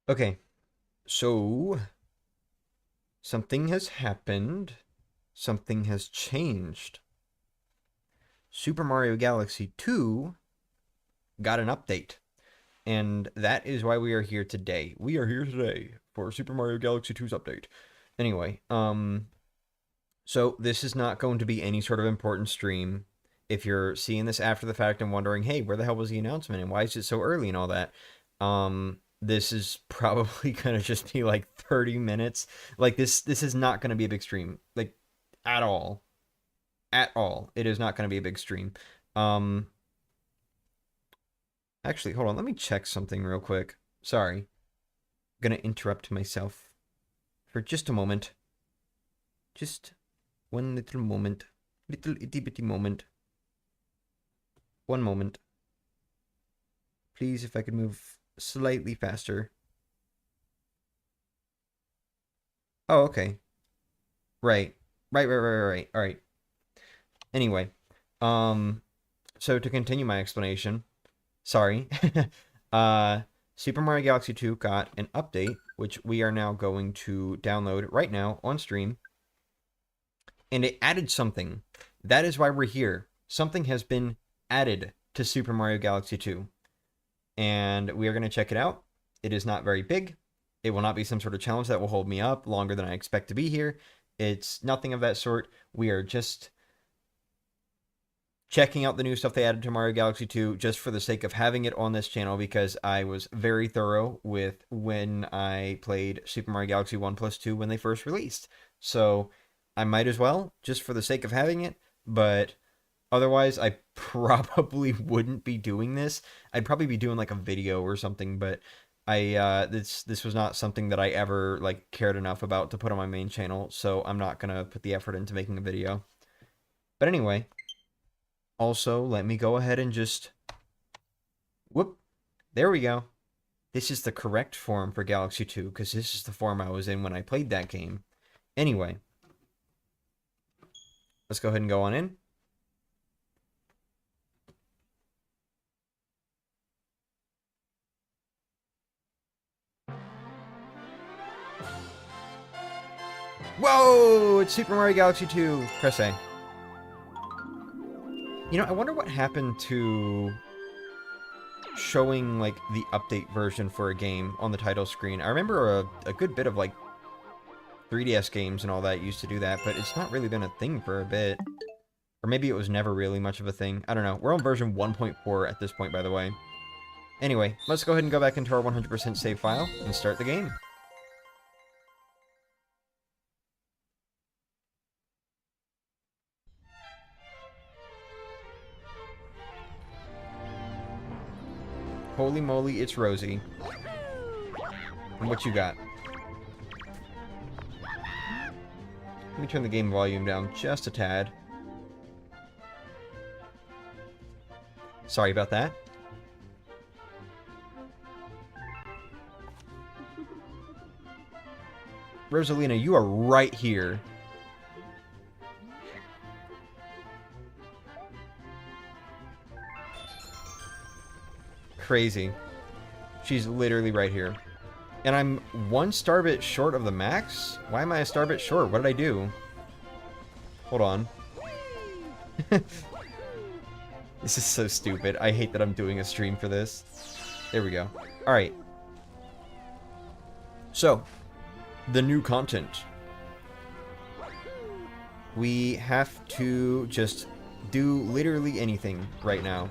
Okay, so something has happened. Something has changed. Super Mario Galaxy 2 got an update. And that is why we are here today. We are here today for Super Mario Galaxy 2's update. Anyway, so this is not going to be any sort of important stream. If you're seeing this after the fact and wondering, hey, where the hell was the announcement and why is it so early and all that, this is probably gonna just be like 30 minutes. Like this is not gonna be a big stream, like at all, at all. It is not gonna be a big stream. Um, Actually, hold on. Let me check something real quick. Sorry, I'm gonna interrupt myself for just a moment. Just one little moment, little itty bitty moment. One moment. Please, if I could move slightly faster. Oh, okay. Right. Right. All right. Anyway, um, so to continue my explanation, sorry, uh, Super Mario Galaxy 2 got an update, which we are now going to download right now on stream, and it added something. That is why we're here. Something has been added to Super Mario Galaxy 2. And we are going to check it out. It is not very big. It will not be some sort of challenge that will hold me up longer than I expect to be here. It's nothing of that sort. We are just checking out the new stuff they added to Mario Galaxy 2 just for the sake of having it on this channel because I was very thorough with when I played Super Mario Galaxy 1 plus 2 when they first released. So I might as well, just for the sake of having it, but otherwise, I probably wouldn't be doing this. I'd probably be doing like a video or something, but this was not something that I ever like cared enough about to put on my main channel, so I'm not gonna put the effort into making a video. But anyway, also let me go ahead and just whoop. There we go. This is the correct form for Galaxy 2 because this is the form I was in when I played that game. Anyway, let's go ahead and go on in. Whoa! It's Super Mario Galaxy 2. Press A. You know, I wonder what happened to showing, like, the update version for a game on the title screen. I remember a good bit of, like, 3DS games and all that used to do that, but it's not really been a thing for a bit. Or maybe it was never really much of a thing. I don't know. We're on version 1.4 at this point, by the way. Anyway, let's go ahead and go back into our 100% save file and start the game. Holy moly, it's Rosie. And what you got? Let me turn the game volume down just a tad. Sorry about that. Rosalina, you are right here. Crazy. She's literally right here. And I'm one star bit short of the max? Why am I a star bit short? What did I do? Hold on. This is so stupid. I hate that I'm doing a stream for this. There we go. Alright. So, the new content. We have to just do literally anything right now.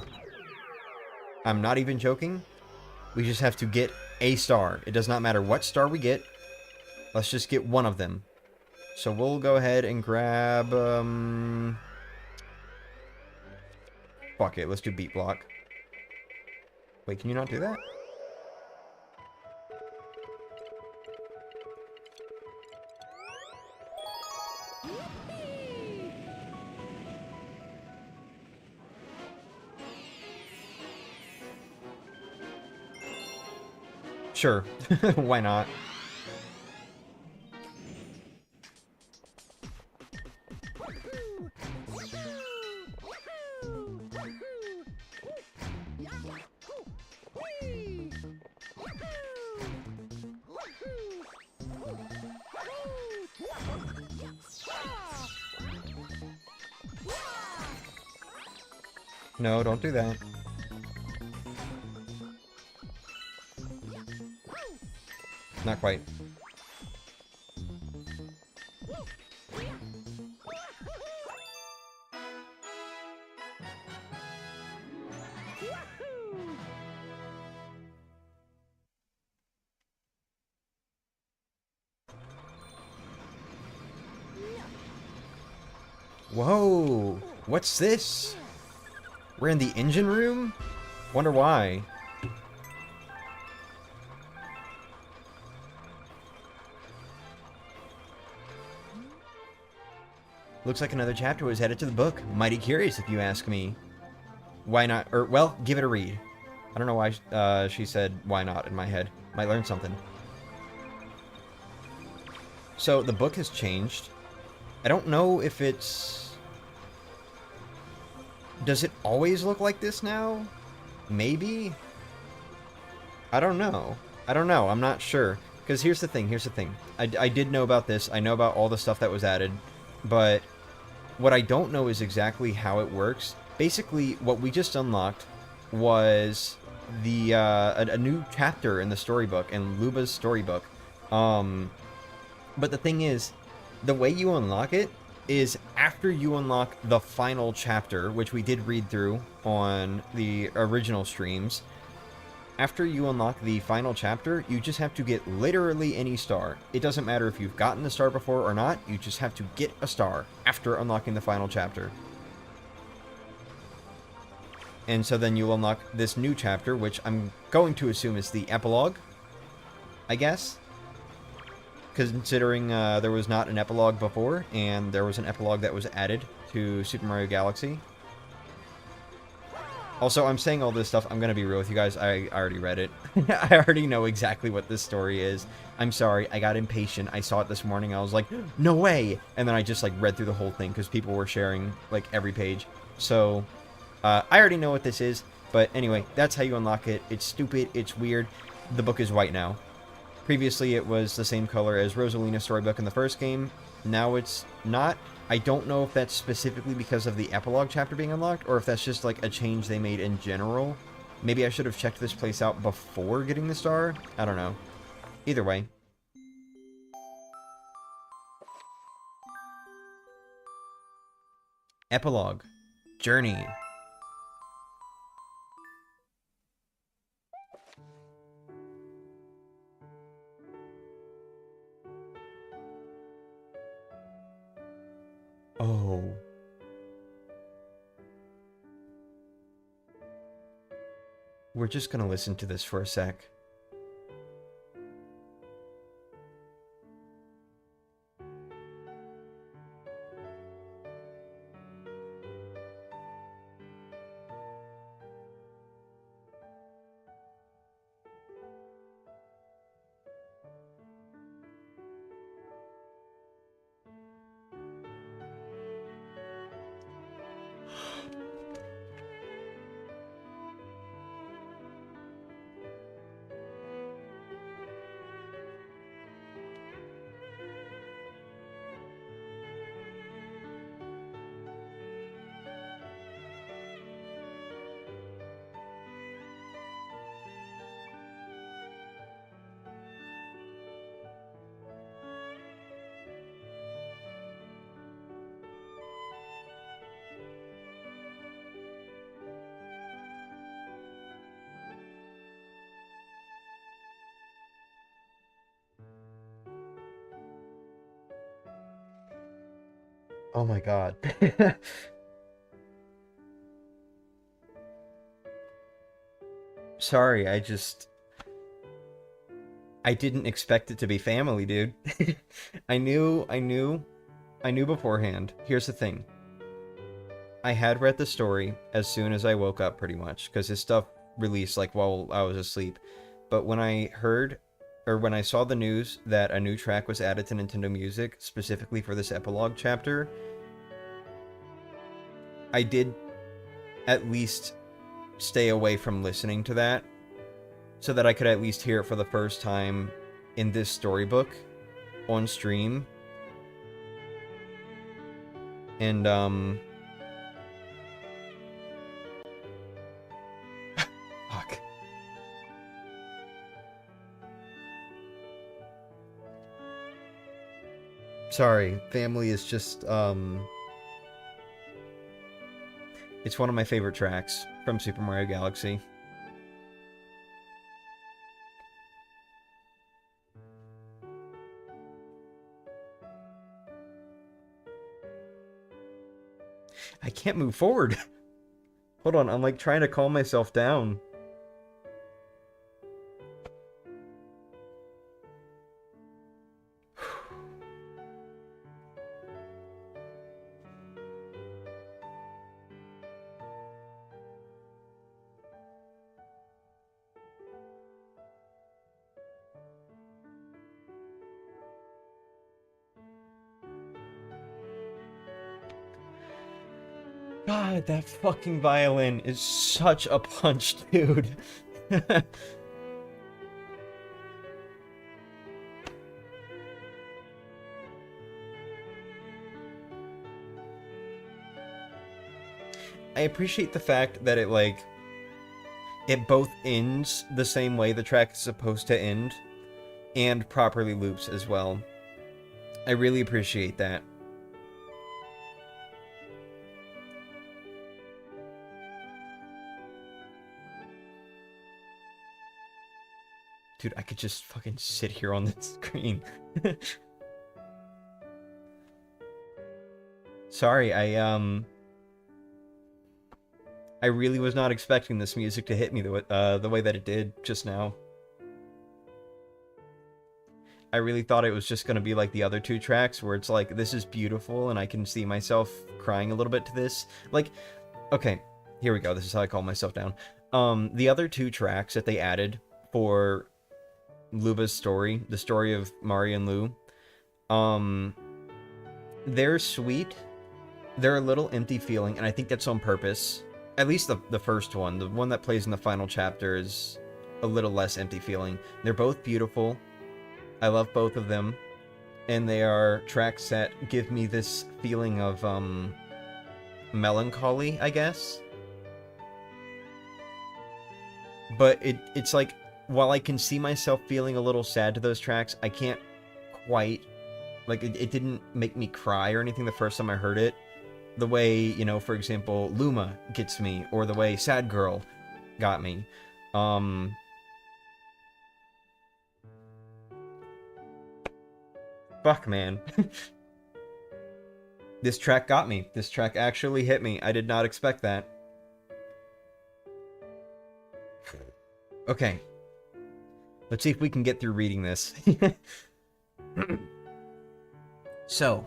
I'm not even joking. We just have to get a star. It does not matter what star we get. Let's just get one of them. So we'll go ahead and grab, fuck it, let's do beat block. Wait, can you not do that? Sure. Why not? No, don't do that. Not quite. Whoa! What's this? We're in the engine room? Wonder why. Looks like another chapter was added to the book. Mighty curious, if you ask me. Why not? Or, well, give it a read. I don't know why she said why not in my head. Might learn something. So, the book has changed. I don't know if it's... Does it always look like this now? Maybe? I don't know. I don't know. I'm not sure. Because here's the thing. Here's the thing. I did know about this. I know about all the stuff that was added. But what I don't know is exactly how it works. Basically, what we just unlocked was the a new chapter in the storybook, in Luba's storybook. But the thing is, the way you unlock it is after you unlock the final chapter, which we did read through on the original streams. After you unlock the final chapter, you just have to get literally any star. It doesn't matter if you've gotten the star before or not, you just have to get a star after unlocking the final chapter. And so then you'll unlock this new chapter, which I'm going to assume is the epilogue, I guess. Considering there was not an epilogue before, and there was an epilogue that was added to Super Mario Galaxy. Also, I'm saying all this stuff, I'm going to be real with you guys, I already read it. I already know exactly what this story is. I'm sorry, I got impatient. I saw it this morning, I was like, no way! And then I just, like, read through the whole thing, because people were sharing, like, every page. So, I already know what this is, but anyway, that's how you unlock it. It's stupid, it's weird. The book is white now. Previously, it was the same color as Rosalina's storybook in the first game. Now it's not. I don't know if that's specifically because of the epilogue chapter being unlocked, or if that's just like a change they made in general. Maybe I should have checked this place out before getting the star. I don't know. Either way. Epilogue. Journey. Oh. We're just gonna listen to this for a sec. Oh my god. Sorry, I didn't expect it to be family, dude. I knew beforehand. Here's the thing. I had read the story as soon as I woke up, pretty much, because his stuff released, like, while I was asleep. But when I heard, or when I saw the news that a new track was added to Nintendo Music, specifically for this epilogue chapter, I did at least stay away from listening to that, so that I could at least hear it for the first time in this storybook on stream. And Sorry, family is just, it's one of my favorite tracks from Super Mario Galaxy. I can't move forward. Hold on, I'm like trying to calm myself down. God, that fucking violin is such a punch, dude. I appreciate the fact that it both ends the same way the track is supposed to end, and properly loops as well. I really appreciate that. Dude, I could just fucking sit here on the screen. Sorry, I really was not expecting this music to hit me the way that it did just now. I really thought it was just going to be like the other two tracks where it's like, this is beautiful and I can see myself crying a little bit to this. Like, okay, here we go. This is how I calm myself down. The other two tracks that they added for Luba's story, the story of Mari and Lou, they're sweet. They're a little empty feeling, and I think that's on purpose. At least the first one, the one that plays in the final chapter, is a little less empty feeling. They're both beautiful. I love both of them. And they are tracks that give me this feeling of, melancholy, I guess. But it's like, while I can see myself feeling a little sad to those tracks, I can't quite, like, it didn't make me cry or anything the first time I heard it. The way, you know, for example, Luma gets me, or the way Sad Girl got me. Fuck, man. This track got me. This track actually hit me. I did not expect that. Okay. Let's see if we can get through reading this. So,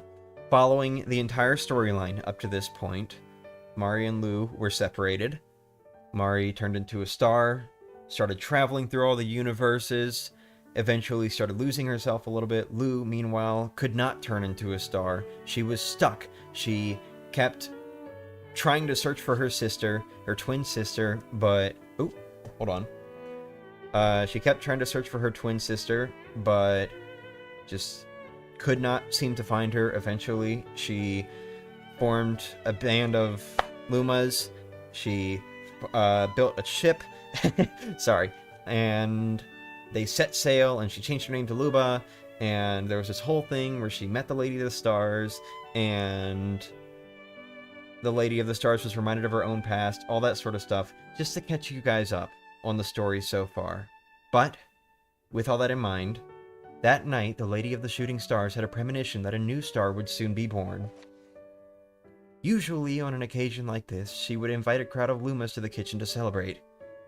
following the entire storyline up to this point, Mari and Lou were separated. Mari turned into a star, started traveling through all the universes, eventually started losing herself a little bit. Lou, meanwhile, could not turn into a star. She was stuck. She kept trying to search for her sister, her twin sister, but... Oh, hold on. She kept trying to search for her twin sister, but just could not seem to find her. Eventually, she formed a band of Lumas. She built a ship. Sorry. And they set sail, and she changed her name to Luba, and there was this whole thing where she met the Lady of the Stars, and the Lady of the Stars was reminded of her own past, all that sort of stuff, just to catch you guys up on the story so far. But, with all that in mind, that night the Lady of the Shooting Stars had a premonition that a new star would soon be born. Usually, on an occasion like this, she would invite a crowd of Lumas to the kitchen to celebrate,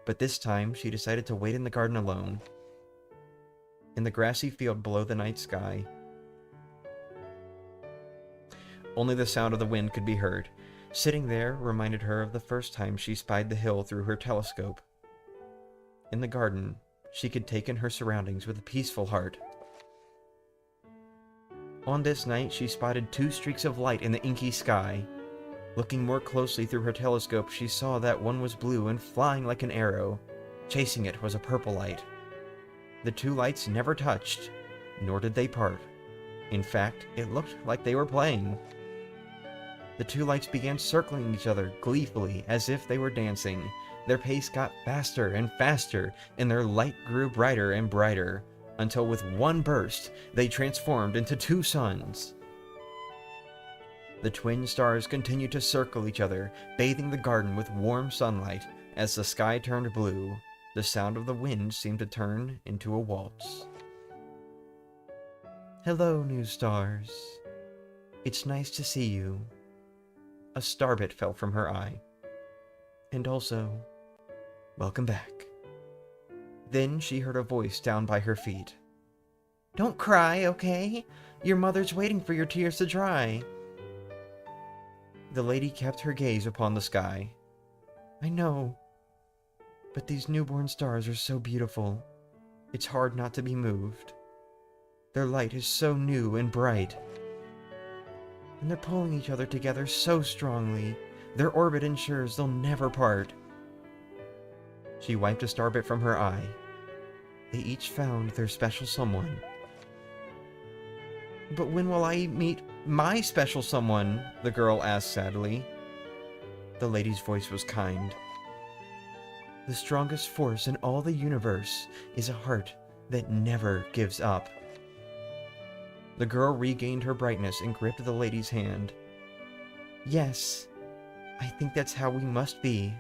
but this time she decided to wait in the garden alone. In the grassy field below the night sky, only the sound of the wind could be heard. Sitting there reminded her of the first time she spied the hill through her telescope. In the garden, she could take in her surroundings with a peaceful heart. On this night, she spotted two streaks of light in the inky sky. Looking more closely through her telescope, she saw that one was blue and flying like an arrow. Chasing it was a purple light. The two lights never touched, nor did they part. In fact, it looked like they were playing. The two lights began circling each other gleefully, as if they were dancing. Their pace got faster and faster, and their light grew brighter and brighter, until with one burst, they transformed into two suns. The twin stars continued to circle each other, bathing the garden with warm sunlight. As the sky turned blue, the sound of the wind seemed to turn into a waltz. Hello, new stars. It's nice to see you. A starbit fell from her eye. And also, welcome back. Then she heard a voice down by her feet. Don't cry, okay? Your mother's waiting for your tears to dry. The lady kept her gaze upon the sky. I know, but these newborn stars are so beautiful. It's hard not to be moved. Their light is so new and bright. And they're pulling each other together so strongly. Their orbit ensures they'll never part. She wiped a starbit from her eye. They each found their special someone. But when will I meet my special someone? The girl asked sadly. The lady's voice was kind. The strongest force in all the universe is a heart that never gives up. The girl regained her brightness and gripped the lady's hand. Yes, I think that's how we must be.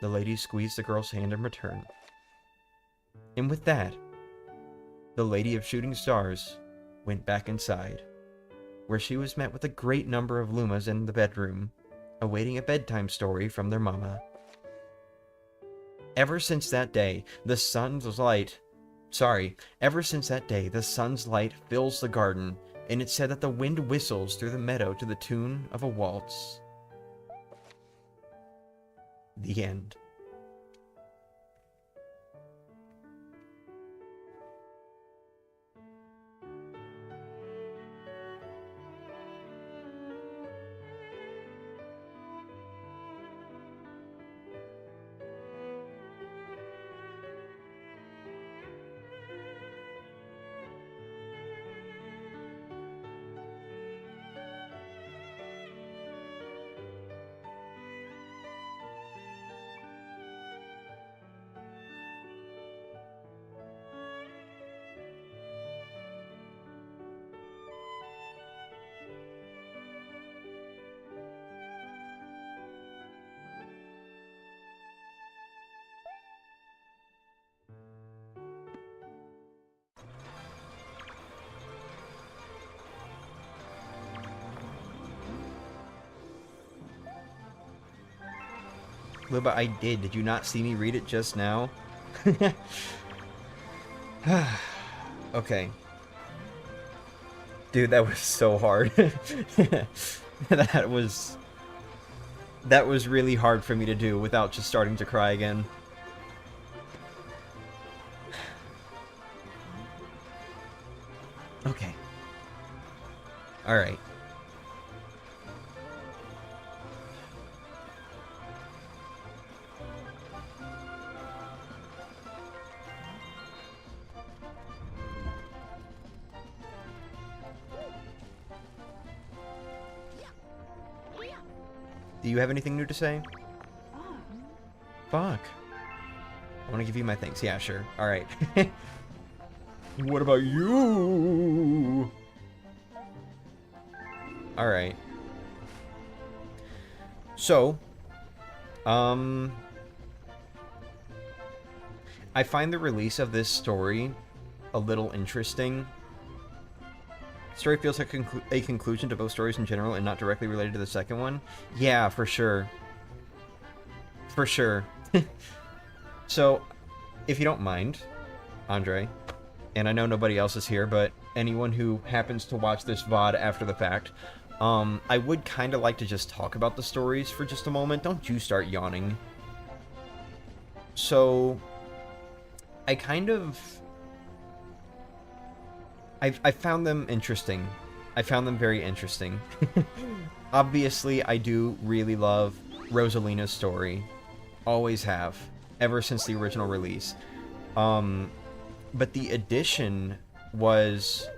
The lady squeezed the girl's hand in return. And with that, the Lady of Shooting Stars went back inside, where she was met with a great number of Lumas in the bedroom, awaiting a bedtime story from their mama. Ever since that day, the sun's light fills the garden, and it's said that the wind whistles through the meadow to the tune of a waltz. The end. Luba, I did. Did you not see me read it just now? Okay. Dude, that was so hard. That was really hard for me to do without just starting to cry again. Okay. Alright. Do you have anything new to say? Fuck. I want to give you my thanks. Yeah, sure. Alright. What about you? Alright. So, I find the release of this story a little interesting. The story feels like a conclusion to both stories in general and not directly related to the second one. Yeah, for sure. For sure. So, if you don't mind, Andre, and I know nobody else is here, but anyone who happens to watch this VOD after the fact, I would kind of like to just talk about the stories for just a moment. Don't you start yawning. So, I found them interesting. I found them very interesting. Obviously, I do really love Rosalina's story. Always have. Ever since the original release. But the addition was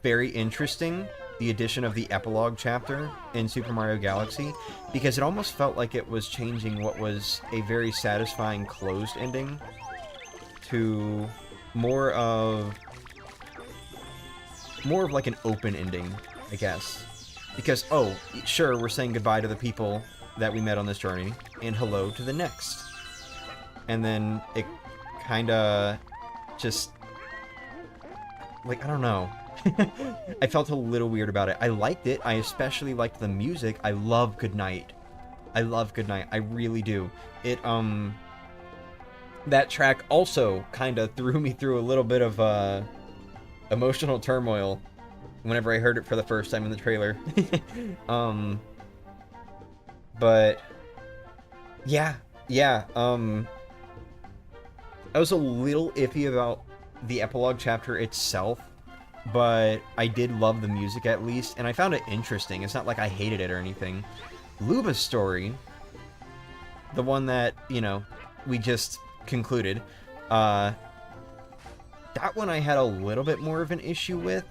very interesting. The addition of the epilogue chapter in Super Mario Galaxy. Because it almost felt like it was changing what was a very satisfying closed ending to more of like an open ending, I guess. Because, oh, sure, we're saying goodbye to the people that we met on this journey, and hello to the next. And then it kind of just, like, I don't know. I felt a little weird about it. I liked it. I especially liked the music. I love Goodnight. I love Goodnight. I really do. It, that track also kind of threw me through a little bit of, emotional turmoil whenever I heard it for the first time in the trailer. But yeah, I was a little iffy about the epilogue chapter itself, but I did love the music at least, and I found it interesting. It's not like I hated it or anything. Luba's story, the one that, you know, we just concluded, that one I had a little bit more of an issue with.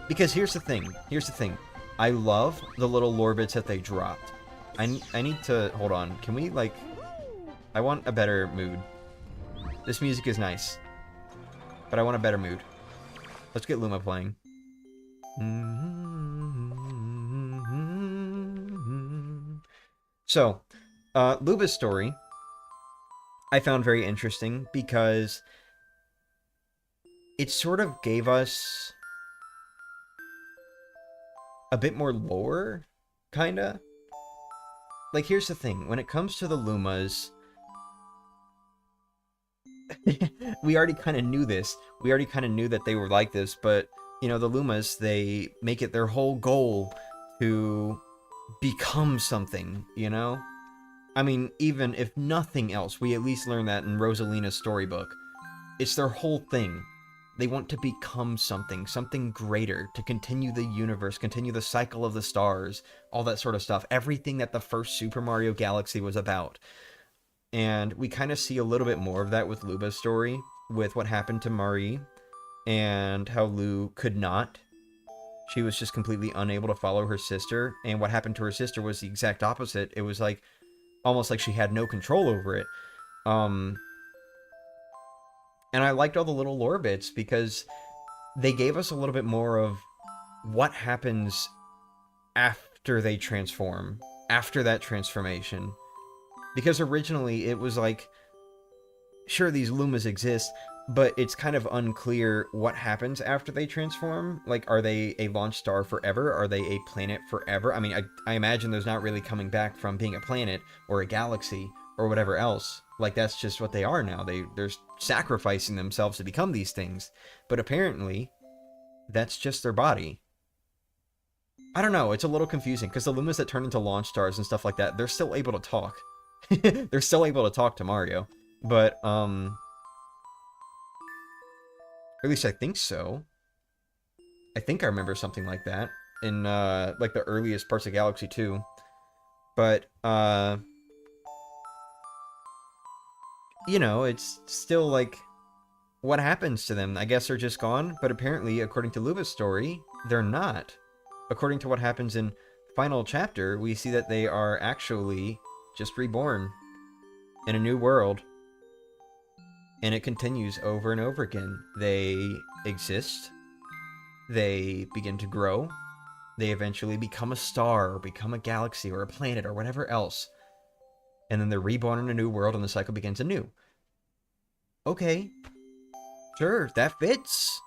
Because here's the thing. I love the little lore bits that they dropped. I need to... Hold on. Can we, like... I want a better mood. This music is nice. But I want a better mood. Let's get Luma playing. So, Luba's story I found very interesting because it sort of gave us a bit more lore, kinda. Like, here's the thing. When it comes to the Lumas, we already kind of knew this. We already kind of knew that they were like this, but, you know, the Lumas, they make it their whole goal to become something, you know? I mean, even if nothing else, we at least learn that in Rosalina's storybook. It's their whole thing. They want to become something, something greater, to continue the universe, continue the cycle of the stars, all that sort of stuff. Everything that the first Super Mario Galaxy was about. And we kind of see a little bit more of that with Luba's story, with what happened to Marie, and how Lu could not. She was just completely unable to follow her sister, and what happened to her sister was the exact opposite. It was like, almost like she had no control over it. And I liked all the little lore bits because they gave us a little bit more of what happens after they transform, after that transformation. Because originally it was like, sure, these Lumas exist, but it's kind of unclear what happens after they transform. Like, are they a launch star forever? Are they a planet forever? I mean, I imagine there's not really coming back from being a planet or a galaxy or whatever else. Like, that's just what they are now. They're sacrificing themselves to become these things. But apparently, that's just their body. I don't know, it's a little confusing, because the Lumas that turn into launch stars and stuff like that, they're still able to talk. They're still able to talk to Mario. But, or at least I think so. I think I remember something like that in, like, the earliest parts of Galaxy 2. But, you know, it's still, like, what happens to them? I guess they're just gone, but apparently, according to Luba's story, they're not. According to what happens in final chapter, we see that they are actually just reborn in a new world. And it continues over and over again. They exist. They begin to grow. They eventually become a star, or become a galaxy, or a planet, or whatever else. And then they're reborn in a new world, and the cycle begins anew. Okay. Sure, that fits.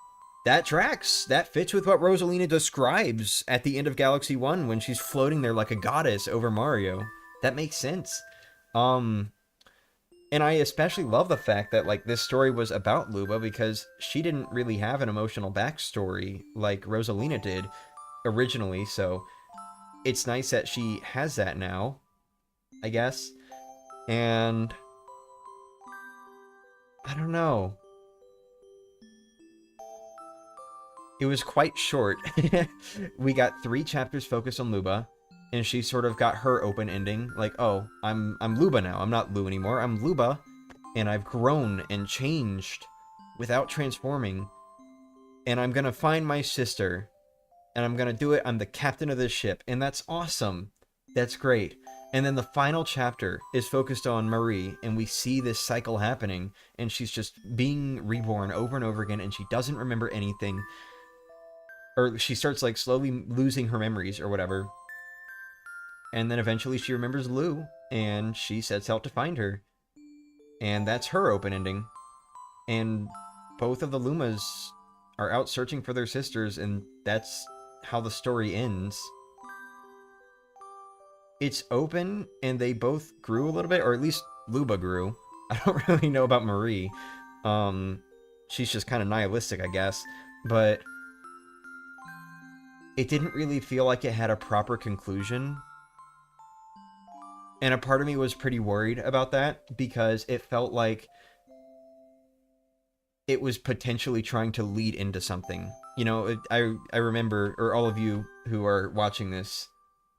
That tracks. That fits with what Rosalina describes at the end of Galaxy 1 when she's floating there like a goddess over Mario. That makes sense. And I especially love the fact that, like, this story was about Luba because she didn't really have an emotional backstory like Rosalina did originally, so it's nice that she has that now, I guess. And I don't know. It was quite short. We got 3 chapters focused on Luba, and she sort of got her open ending. Like, oh, I'm Luba now. I'm not Lu anymore. I'm Luba, and I've grown and changed without transforming. And I'm gonna find my sister, and I'm gonna do it. I'm the captain of this ship, and that's awesome. That's great. And then the final chapter is focused on Marie, and we see this cycle happening, and she's just being reborn over and over again, and she doesn't remember anything. or she starts like slowly losing her memories or whatever. And then eventually she remembers Lou, and she sets out to find her. And that's her open ending. And both of the Lumas are out searching for their sisters, and that's how the story ends. It's open, and they both grew a little bit, or at least Luba grew. I don't really know about Marie. She's just kind of nihilistic, I guess. But it didn't really feel like it had a proper conclusion. And a part of me was pretty worried about that, because it felt like it was potentially trying to lead into something. You know, I remember, or all of you who are watching this,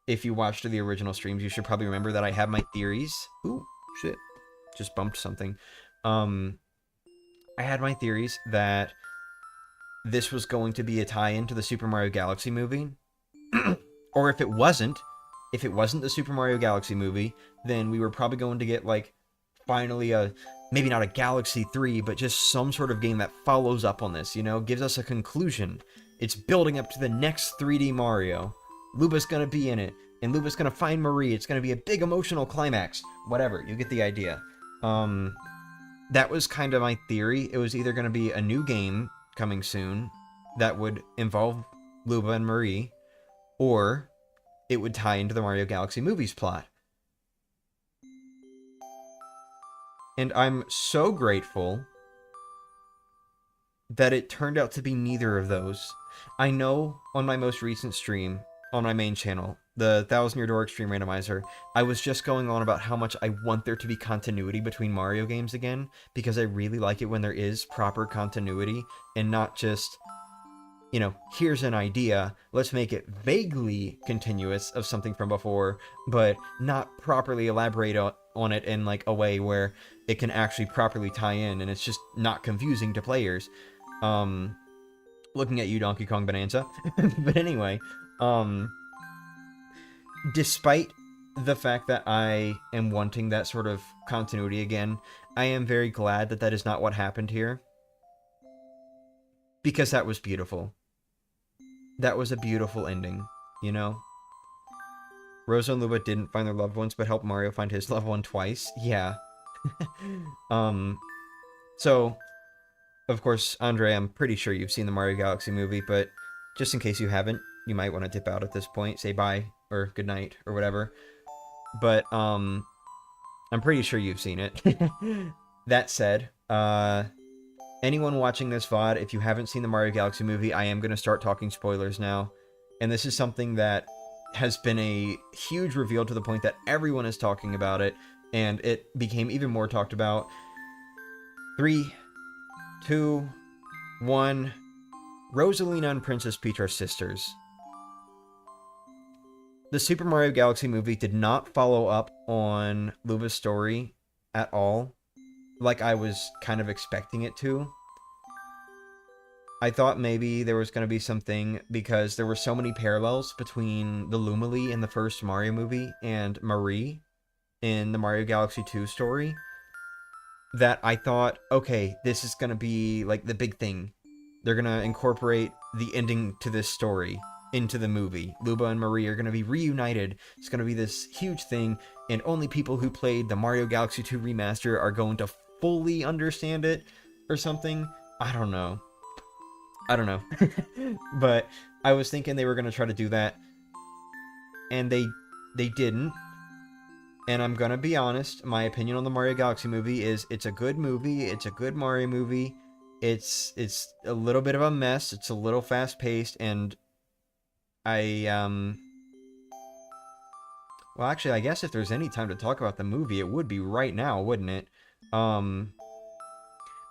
if you watched the original streams, you should probably remember that I have my theories. Ooh, shit. Just bumped something. I had my theories that this was going to be a tie-in to the Super Mario Galaxy movie. Or if it wasn't the Super Mario Galaxy movie, then we were probably going to get, like, finally maybe not a Galaxy 3, but just some sort of game that follows up on this, you know, gives us a conclusion. It's building up to the next 3D Mario. Luba's gonna be in it, and Luba's gonna find Marie. It's gonna be a big emotional climax. Whatever, you get the idea. That was kind of my theory. It was either gonna be a new game coming soon that would involve Luba and Marie, or it would tie into the Mario Galaxy movies plot. And I'm so grateful that it turned out to be neither of those. I know on my most recent stream, on my main channel, the 1000 Year Door Extreme Randomizer, I was just going on about how much I want there to be continuity between Mario games again, because I really like it when there is proper continuity, and not just, you know, here's an idea, let's make it vaguely continuous of something from before, but not properly elaborate on it in, like, a way where it can actually properly tie in, and it's just not confusing to players. Looking at you, Donkey Kong Bonanza. But anyway, despite the fact that I am wanting that sort of continuity again, I am very glad that that is not what happened here. Because that was beautiful. That was a beautiful ending, you know? Rosa and Luba didn't find their loved ones, but helped Mario find his loved one twice. Yeah. So, of course, Andre, I'm pretty sure you've seen the Mario Galaxy movie, but just in case you haven't, you might want to dip out at this point, say bye, or good night, or whatever. But, I'm pretty sure you've seen it. That said, anyone watching this VOD, if you haven't seen the Mario Galaxy movie, I am going to start talking spoilers now. And this is something that has been a huge reveal to the point that everyone is talking about it, and it became even more talked about. 3, 2, 1. Rosalina and Princess Peach are sisters. The Super Mario Galaxy movie did not follow up on Luba's story at all, like I was kind of expecting it to. I thought maybe there was going to be something, because there were so many parallels between the Lumily in the first Mario movie and Marie in the Mario Galaxy 2 story, that I thought, okay, this is going to be like the big thing. They're going to incorporate the ending to this story into the movie. Luba and Marie are going to be reunited. It's going to be this huge thing, and only people who played the Mario Galaxy 2 remaster are going to fully understand it, or something. I don't know. But I was thinking they were going to try to do that, and they didn't. And I'm going to be honest, my opinion on the Mario Galaxy movie is it's a good movie, it's a good Mario movie. It's a little bit of a mess, it's a little fast-paced, and well, actually, I guess if there's any time to talk about the movie, it would be right now, wouldn't it? I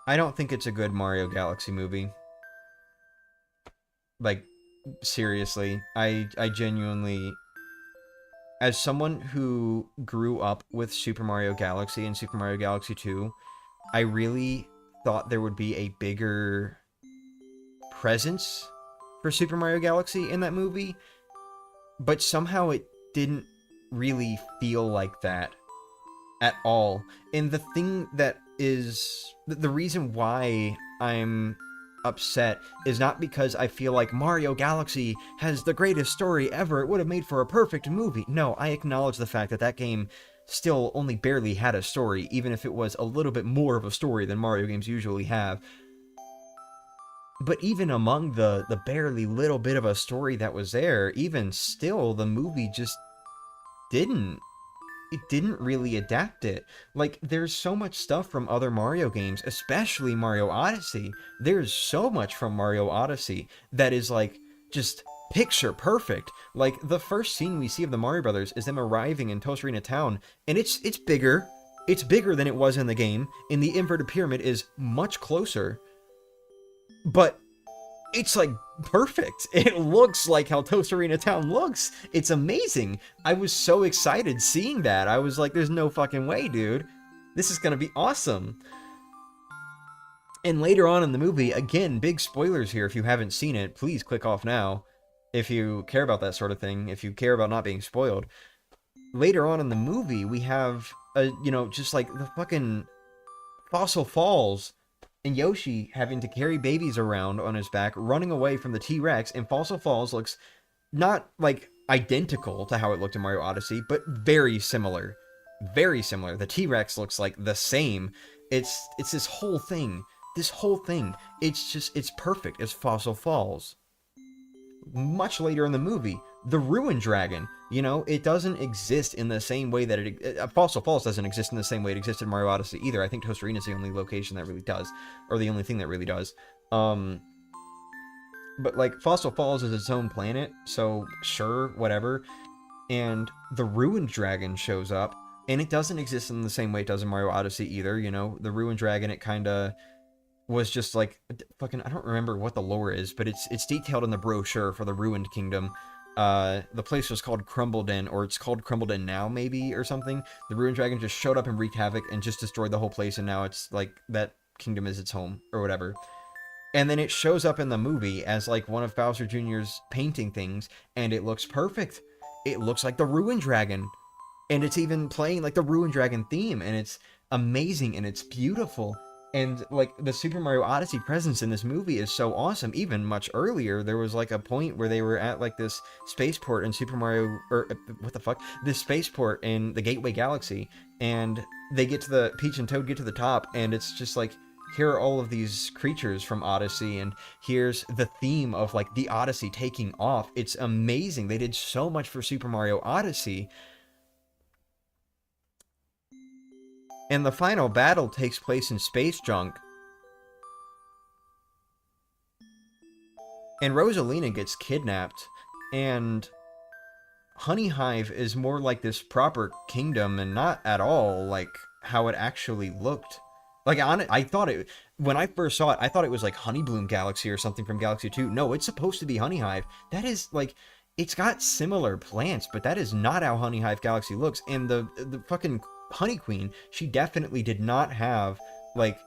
don't think it's a good Mario Galaxy movie. Like, seriously, I genuinely, as someone who grew up with Super Mario Galaxy and Super Mario Galaxy 2, I really thought there would be a bigger presence for Super Mario Galaxy in that movie, but somehow it didn't really feel like that at all. And the thing that is the reason why I'm upset is not because I feel like Mario Galaxy has the greatest story ever. It would have made for a perfect movie. No, I acknowledge the fact that that game still only barely had a story, even if it was a little bit more of a story than Mario games usually have. But even among the barely little bit of a story that was there, even still, the movie just didn't. It didn't really adapt it. Like, there's so much stuff from other Mario games, especially Mario Odyssey. There's so much from Mario Odyssey that is, like, just picture perfect. Like, the first scene we see of the Mario Brothers is them arriving in Tostarena Town, and it's bigger. It's bigger than it was in the game, and the inverted pyramid is much closer. But it's like perfect. It looks like how Tostarena Town looks. It's amazing. I was so excited seeing that. I was like, there's no fucking way, dude. This is gonna be awesome. And later on in the movie, again, big spoilers here. If you haven't seen it, please click off now. If you care about that sort of thing, if you care about not being spoiled. Later on in the movie, we have, just like the fucking Fossil Falls and Yoshi having to carry babies around on his back, running away from the T-Rex, and Fossil Falls looks not, like, identical to how it looked in Mario Odyssey, but very similar. Very similar. The T-Rex looks like the same. It's this whole thing. This whole thing. It's perfect as Fossil Falls. Much later in the movie, the Ruined Dragon, it doesn't exist in the same way that Fossil Falls doesn't exist in the same way it existed in Mario Odyssey either. I think Tostarena is the only location that really does, or the only thing that really does. But like, Fossil Falls is its own planet, so sure, whatever. And the Ruined Dragon shows up, and it doesn't exist in the same way it does in Mario Odyssey either. The Ruined Dragon, it kind of was just like fucking, I don't remember what the lore is, but it's detailed in the brochure for the Ruined Kingdom. The place was called Crumbledon, or it's called Crumbledon now, maybe, or something. The Ruined Dragon just showed up and wreaked havoc and just destroyed the whole place, and now it's like that kingdom is its home, or whatever. And then it shows up in the movie as like one of Bowser Jr.'s painting things, and it looks perfect. It looks like the Ruined Dragon. And it's even playing like the Ruined Dragon theme, and it's amazing, and it's beautiful. And, like, the Super Mario Odyssey presence in this movie is so awesome. Even much earlier, there was, like, a point where they were at, like, this spaceport in Super Mario... Or, what the fuck? This spaceport in the Gateway Galaxy. And they get to the... Peach and Toad get to the top, and it's just, like... Here are all of these creatures from Odyssey, and here's the theme of, like, the Odyssey taking off. It's amazing. They did so much for Super Mario Odyssey. And the final battle takes place in Space Junk. And Rosalina gets kidnapped. And Honey Hive is more like this proper kingdom and not at all like how it actually looked. Like, I thought it... When I first saw it, I thought it was like Honey Bloom Galaxy or something from Galaxy 2. No, it's supposed to be Honey Hive. That is, like... It's got similar plants, but that is not how Honey Hive Galaxy looks. And the fucking... Honey Queen, she definitely did not have, like,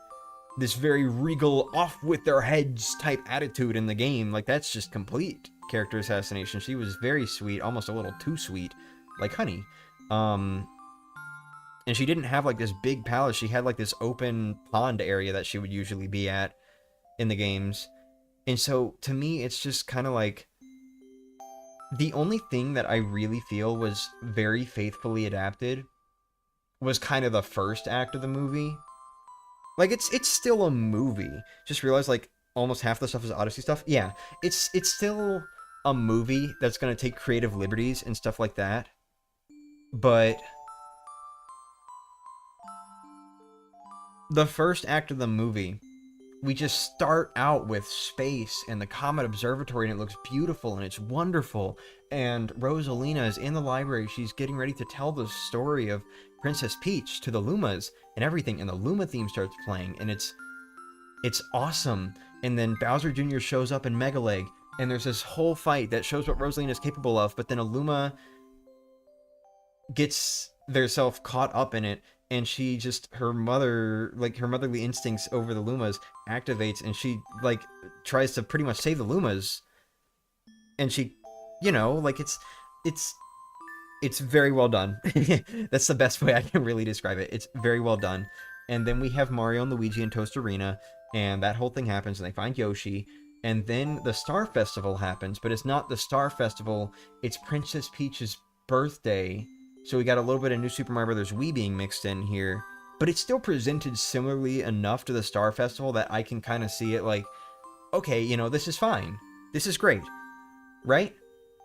this very regal, off with their heads type attitude in the game. Like, that's just complete character assassination. She was very sweet, almost a little too sweet, like Honey. And she didn't have, like, this big palace. She had, like, this open pond area that she would usually be at in the games. And so, to me, it's just kind of like... The only thing that I really feel was very faithfully adapted was kind of the first act of the movie. Like, it's still a movie. Just realized, like, almost half the stuff is Odyssey stuff. Yeah, it's still a movie that's going to take creative liberties and stuff like that. But the first act of the movie, we just start out with space and the Comet Observatory, and it looks beautiful and it's wonderful. And Rosalina is in the library. She's getting ready to tell the story of Princess Peach to the Lumas and everything, and the Luma theme starts playing, and it's awesome. And then Bowser Jr. shows up in Mega Leg, and there's this whole fight that shows what Rosalina is capable of, but then a Luma gets theirself caught up in it, and she just, her motherly instincts over the Lumas activates, and she, like, tries to pretty much save the Lumas. And she, like, it's very well done. That's the best way I can really describe it. It's very well done. And then we have Mario and Luigi in Toast Arena, and that whole thing happens, and they find Yoshi. And then the Star Festival happens, but it's not the Star Festival, it's Princess Peach's birthday. So we got a little bit of New Super Mario Bros. Wii being mixed in here. But it's still presented similarly enough to the Star Festival that I can kind of see it like, okay, you know, this is fine. This is great. Right?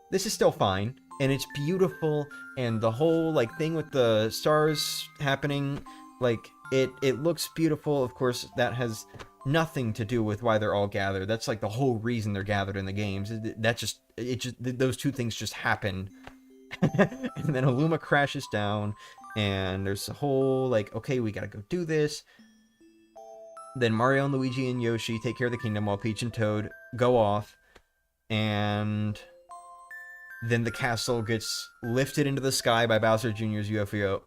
This is still fine. And it's beautiful, and the whole, like, thing with the stars happening, like, it looks beautiful. Of course, that has nothing to do with why they're all gathered. That's, like, the whole reason they're gathered in the games. Those two things just happen. And then Illuma crashes down, and there's a whole, like, okay, we gotta go do this. Then Mario and Luigi and Yoshi take care of the kingdom while Peach and Toad go off, and then the castle gets lifted into the sky by Bowser Jr.'s UFO.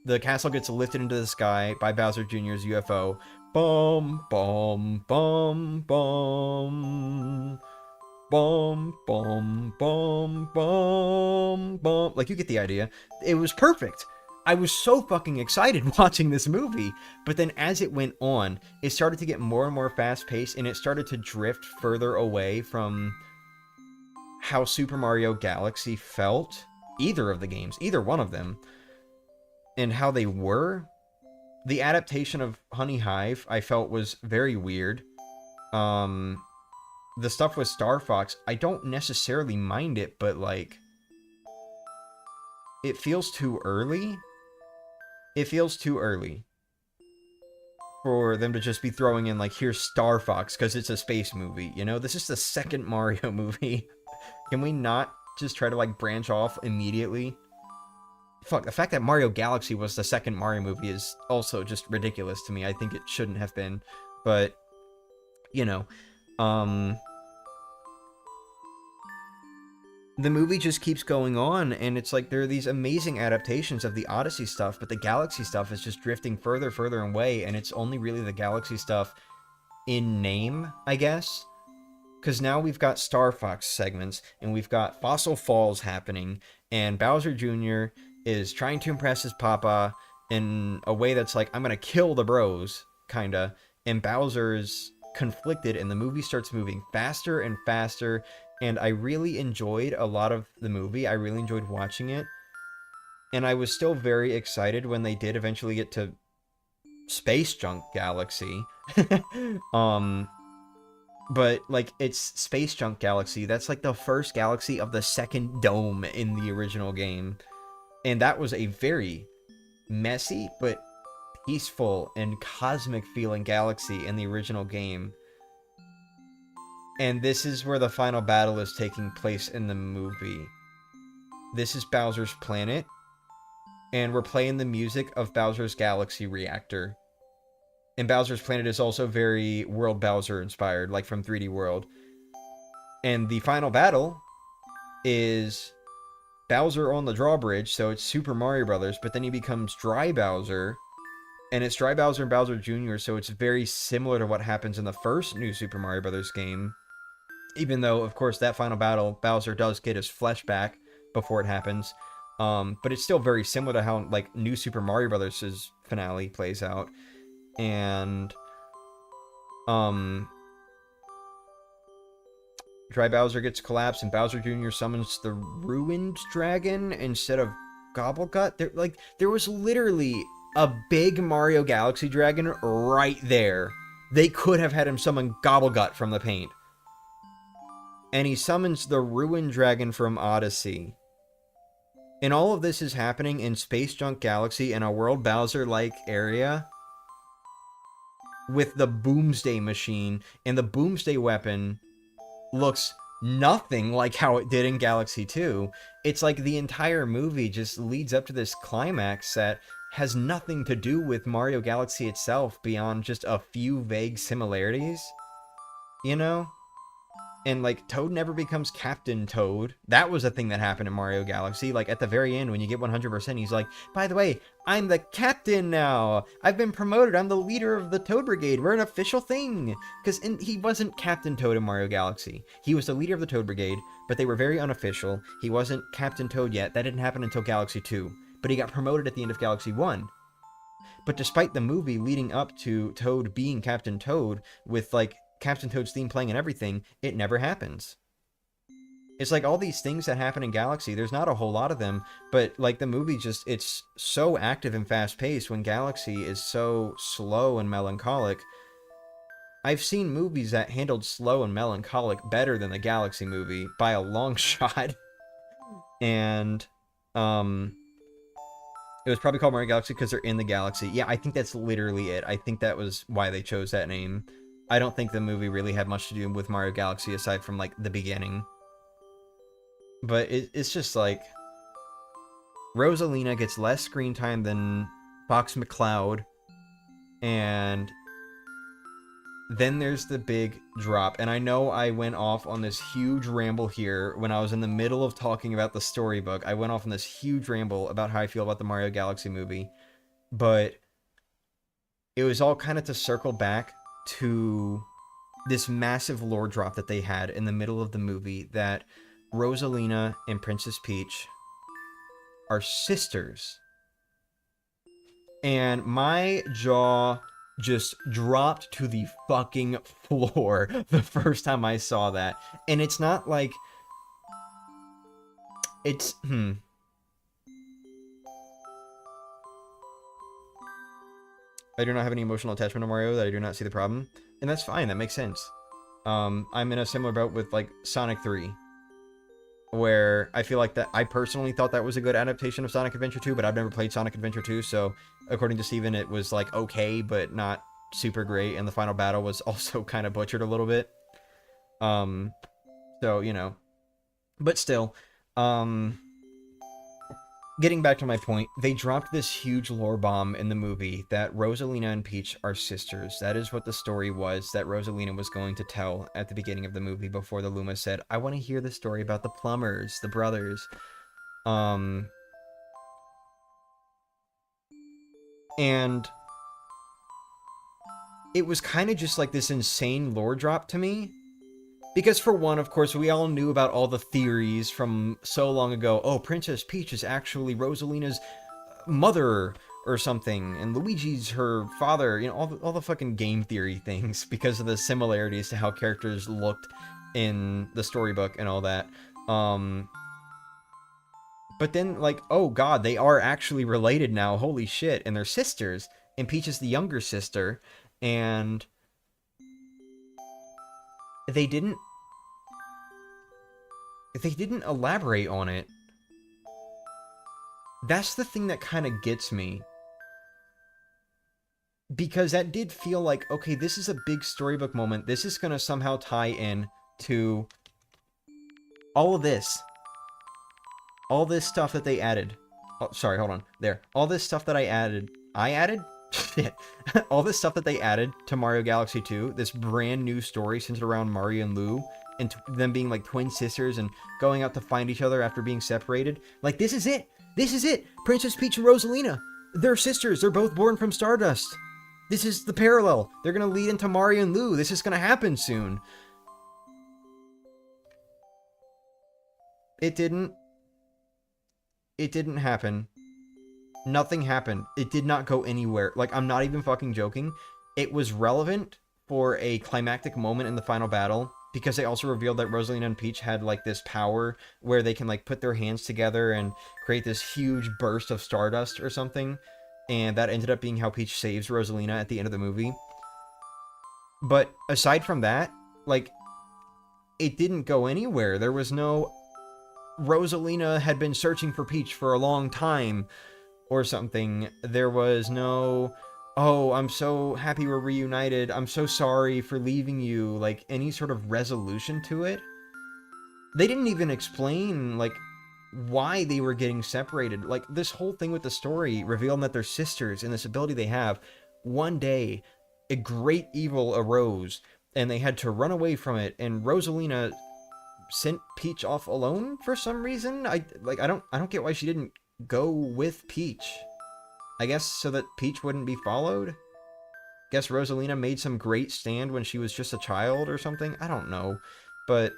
The castle gets lifted into the sky by Bowser Jr.'s UFO. Bum, bum, bum, bum. Bum, bum, bum, bum, bum. Like, you get the idea. It was perfect. I was so fucking excited watching this movie. But then as it went on, it started to get more and more fast-paced, and it started to drift further away from how Super Mario Galaxy felt. Either of the games. Either one of them. And how they were. The adaptation of Honey Hive, I felt, was very weird. The stuff with Star Fox, I don't necessarily mind it, but, like, it feels too early. It feels too early for them to just be throwing in, like, here's Star Fox, because it's a space movie, you know? This is the second Mario movie. Can we not just try to, like, branch off immediately? Fuck, the fact that Mario Galaxy was the second Mario movie is also just ridiculous to me. I think it shouldn't have been, but, you know, the movie just keeps going on, and it's like there are these amazing adaptations of the Odyssey stuff, but the Galaxy stuff is just drifting further away, and it's only really the Galaxy stuff in name, I guess. Because now we've got Star Fox segments, and we've got Fossil Falls happening, and Bowser Jr. is trying to impress his papa in a way that's like, I'm gonna kill the bros, kinda, and Bowser's conflicted, and the movie starts moving faster and faster, and I really enjoyed a lot of the movie. I really enjoyed watching it, and I was still very excited when they did eventually get to Space Junk Galaxy. But, like, it's Space Junk Galaxy. That's, like, the first galaxy of the second dome in the original game. And that was a very messy, but peaceful and cosmic feeling galaxy in the original game. And this is where the final battle is taking place in the movie. This is Bowser's planet. And we're playing the music of Bowser's Galaxy Reactor. And Bowser's planet is also very World Bowser inspired, like from 3D World. And the final battle is Bowser on the drawbridge, so it's Super Mario Brothers, but then he becomes Dry Bowser, and it's Dry Bowser and Bowser Jr., so it's very similar to what happens in the first New Super Mario Brothers game. Even though, of course, that final battle, Bowser does get his flesh back before it happens. But it's still very similar to how, like, New Super Mario Brothers' finale plays out. And Dry Bowser gets collapsed, and Bowser Jr. summons the Ruined Dragon instead of Gobblegut. There was literally a big Mario Galaxy dragon right there. They could have had him summon Gobblegut from the paint. And he summons the Ruined Dragon from Odyssey. And all of this is happening in Space Junk Galaxy in a World Bowser-like area with the Boomsday machine, and the Boomsday weapon looks nothing like how it did in Galaxy 2. It's like the entire movie just leads up to this climax that has nothing to do with Mario Galaxy itself beyond just a few vague similarities, you know? And, like, Toad never becomes Captain Toad. That was a thing that happened in Mario Galaxy. Like, at the very end, when you get 100%, he's like, by the way, I'm the captain now. I've been promoted. I'm the leader of the Toad Brigade. We're an official thing. Because he wasn't Captain Toad in Mario Galaxy. He was the leader of the Toad Brigade, but they were very unofficial. He wasn't Captain Toad yet. That didn't happen until Galaxy 2. But he got promoted at the end of Galaxy 1. But despite the movie leading up to Toad being Captain Toad, with like Captain Toad's theme playing and everything, it never happens. It's like all these things that happen in Galaxy, there's not a whole lot of them, but like the movie just, it's so active and fast paced when Galaxy is so slow and melancholic. I've seen movies that handled slow and melancholic better than the Galaxy movie by a long shot. And it was probably called Mario Galaxy because they're in the galaxy. Yeah, I think that's literally it. I think that was why they chose that name. I don't think the movie really had much to do with Mario Galaxy aside from like the beginning. But it's just like Rosalina gets less screen time than Fox McCloud, and then there's the big drop. And I know I went off on this huge ramble here when I was in the middle of talking about the storybook. I went off on this huge ramble about how I feel about the Mario Galaxy movie, but it was all kind of to circle back to this massive lore drop that they had in the middle of the movie, that Rosalina and Princess Peach are sisters. And my jaw just dropped to the fucking floor the first time I saw that. And it's not like... It's... I do not have any emotional attachment to Mario, that I do not see the problem. And that's fine, that makes sense. I'm in a similar boat with, like, Sonic 3. Where I feel like that I personally thought that was a good adaptation of Sonic Adventure 2, but I've never played Sonic Adventure 2, so according to Steven, it was like okay, but not super great, and the final battle was also kind of butchered a little bit. So, you know. But still, getting back to my point, they dropped this huge lore bomb in the movie that Rosalina and Peach are sisters. That is what the story was that Rosalina was going to tell at the beginning of the movie before the Luma said, I want to hear the story about the plumbers, the brothers. And it was kind of just like this insane lore drop to me. Because for one, of course, we all knew about all the theories from so long ago. Oh, Princess Peach is actually Rosalina's mother or something, and Luigi's her father. You know, all the fucking game theory things because of the similarities to how characters looked in the storybook and all that. But then, like, oh god, they are actually related now. Holy shit. And they're sisters. And Peach is the younger sister. And they didn't elaborate on it. That's the thing that kind of gets me. Because that did feel like, okay, this is a big storybook moment. This is going to somehow tie in to all of this. All this stuff that they added. Oh, sorry, hold on. There. All this stuff that I added. Shit. All this stuff that they added to Mario Galaxy 2, this brand new story centered around Mario and Lou, and them being like twin sisters and going out to find each other after being separated. Like, this is it. This is it. Princess Peach and Rosalina. They're sisters. They're both born from Stardust. This is the parallel. They're going to lead into Mario and Lou. This is going to happen soon. It didn't. It didn't happen. Nothing happened. It did not go anywhere. Like, I'm not even fucking joking. It was relevant for a climactic moment in the final battle, because they also revealed that Rosalina and Peach had, like, this power where they can, like, put their hands together and create this huge burst of stardust or something. And that ended up being how Peach saves Rosalina at the end of the movie. But aside from that, like, it didn't go anywhere. There was no... Rosalina had been searching for Peach for a long time or something. There was no, oh, I'm so happy we're reunited. I'm so sorry for leaving you. Like, any sort of resolution to it. They didn't even explain, like, why they were getting separated. Like, this whole thing with the story, revealing that they're sisters and this ability they have. One day, a great evil arose, and they had to run away from it, and Rosalina sent Peach off alone for some reason. I don't get why she didn't go with Peach. I guess so that Peach wouldn't be followed? Guess Rosalina made some great stand when she was just a child or something? I don't know. But